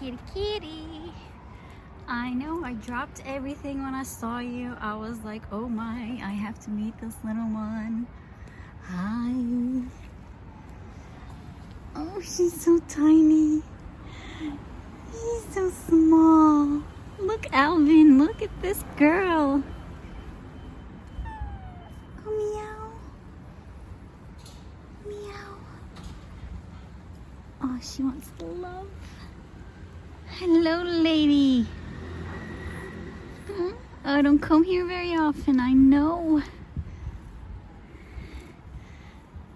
Kitty, kitty. I know I dropped everything when I saw you. I was like, oh my, I have to meet this little one. Hi. Oh, she's so tiny. He's so small. Look, Alvin, look at this girl. Oh, meow. Meow. Oh, she wants love. Hello, lady. Oh, I don't come here very often, I know.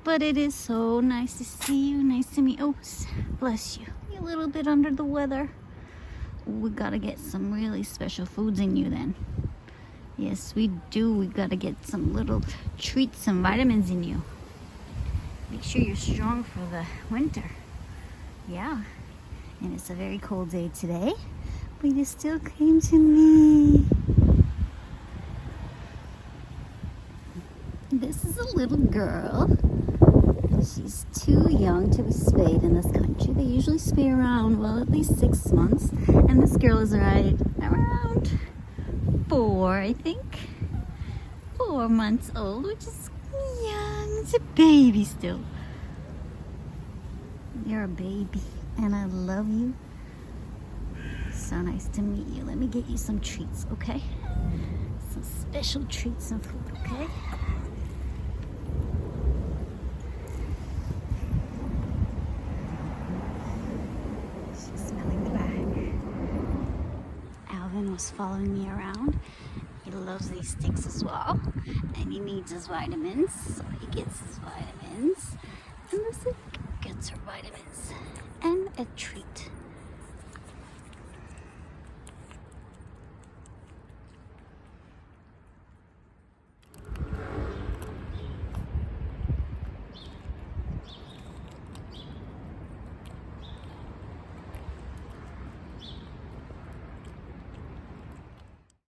But it is so nice to see you. Nice to meet you. Oh, bless you. You're a little bit under the weather. We gotta get some really special foods in you then. Yes, we do. We gotta get some little treats and vitamins in you. Make sure you're strong for the winter. Yeah. And it's a very cold day today, but you still came to me. This is a little girl. She's too young to be spayed in this country. They usually spay around, well, at least 6 months. And this girl is right around 4, I think. 4 months old, which is young. It's a baby still. You're a baby. And I love you. So nice to meet you. Let me get you some treats, okay? Some special treats and food, okay? She's smelling the bag. Alvin was following me around. He loves these sticks as well. And he needs his vitamins. So he gets his vitamins. And this gets her vitamins. And a treat.